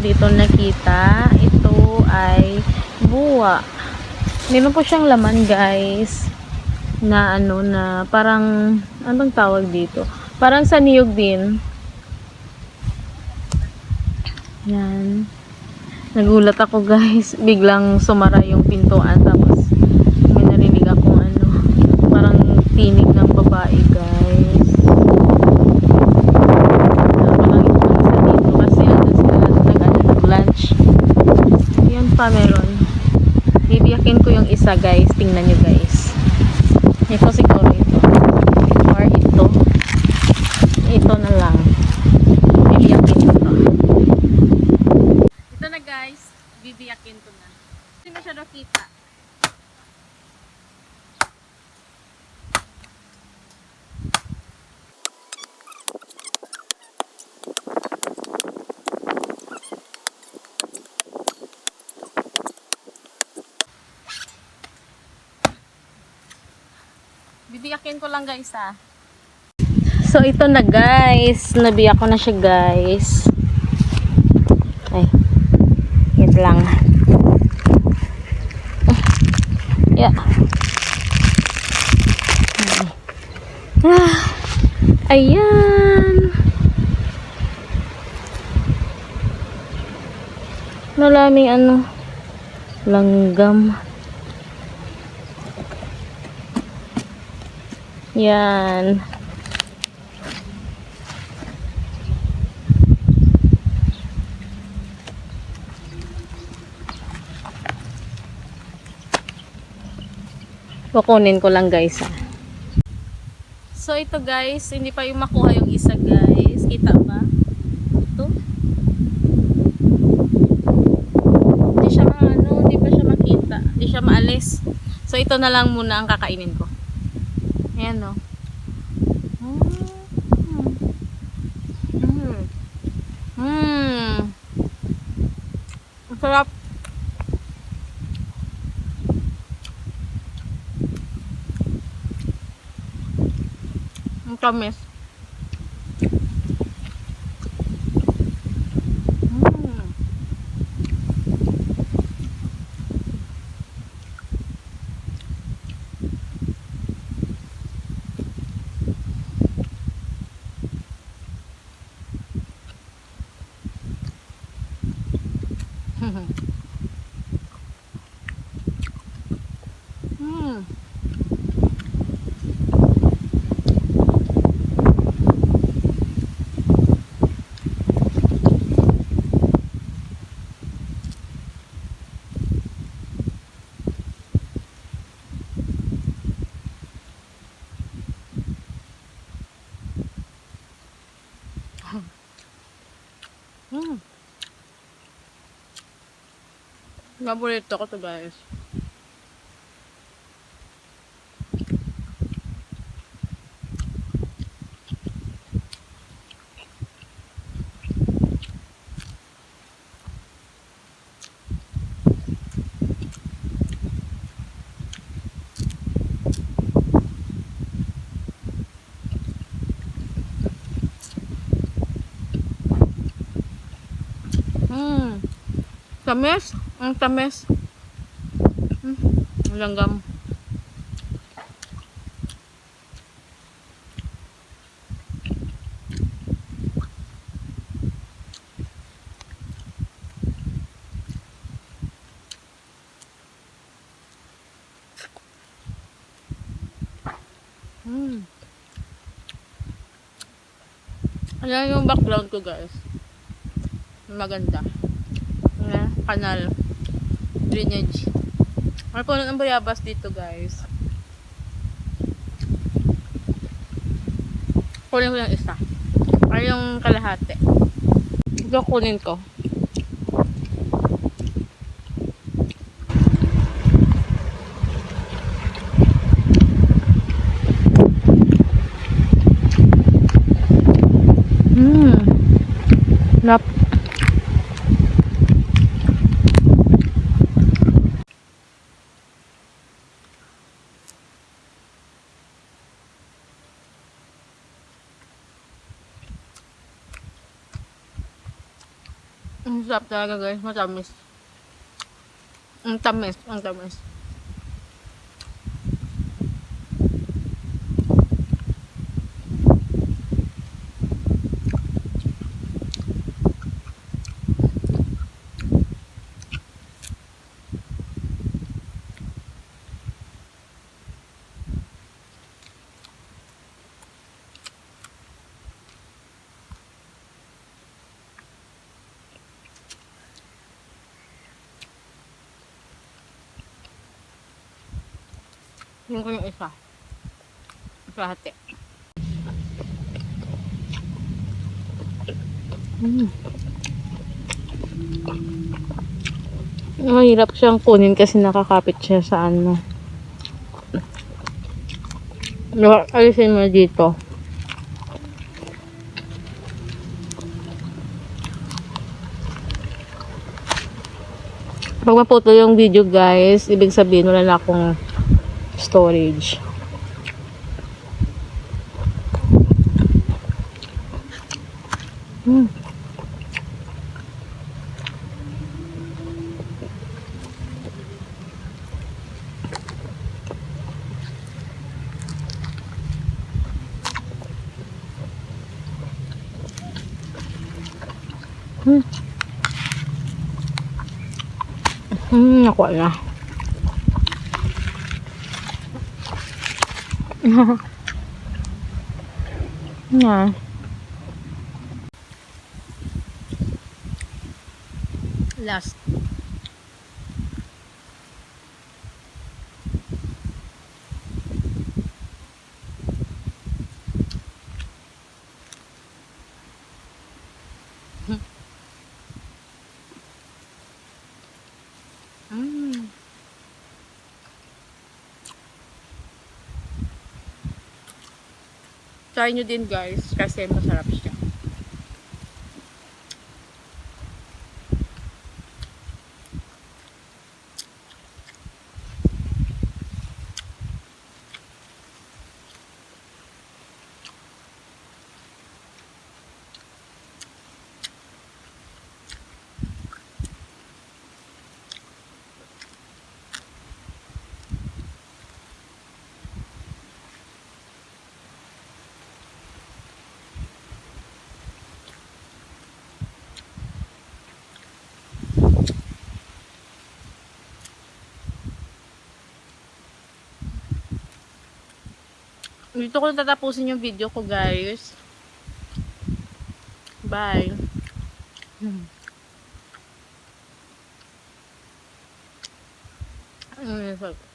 dito nakita. Ito ay buwa. Meron po siyang laman guys. Na ano na parang anong tawag dito? Parang sa niyog din. Yan. Nagulat ako guys. Biglang sumara yung pintuan. Tapos may narinig akong ano. Parang tinig ng babae guys. Parang ito sa dito. Kasi andun sila nag-lunch. Yan pa meron. Bibiyakin ko yung isa guys. Tingnan nyo guys. Ito siguro ito. Or ito. Ito na lang. Bibiyakin ko to. Ito na guys. Bibiyakin ko na. Hindi masyado kita. Bibiyakin ko lang guys ah. So ito na guys. Nabiyak ko na siya guys. Ay. Wait lang. Yeah. Ah. Ayan. Maraming ano. Langgam. Yan. Kukunin ko lang guys. So ito guys, hindi pa yung makuha yung isa guys. Kita ba? Ito. Hindi siya ano, hindi pa siya makita. Hindi siya maalis. So ito na lang muna ang kakainin ko. Ayan o. Ang sarap. Ang tamis. Paborito ko to guys. Tamis. Ang tamis. Langgam. Ayan yung background ko guys. Maganda. Kanal. Drainage. May puno ng bayabas dito guys. Kunin ko yung isa. Ay yung kalahati. Ito kunin ko. Nap. Ang sarap talaga guys, matamis. Ang tamis, ang tamis. Yung ko yung isa. Kalahati. Mahirap siyang kunin kasi nakakapit siya sa ano. Alisin mo dito. Pag maputol yung video guys, ibig sabihin wala na akong storage. Nakuha na. Yeah. Last. Try nyo din guys kasi masarap siya. Dito ko tatapusin yung video ko guys. Bye. Ano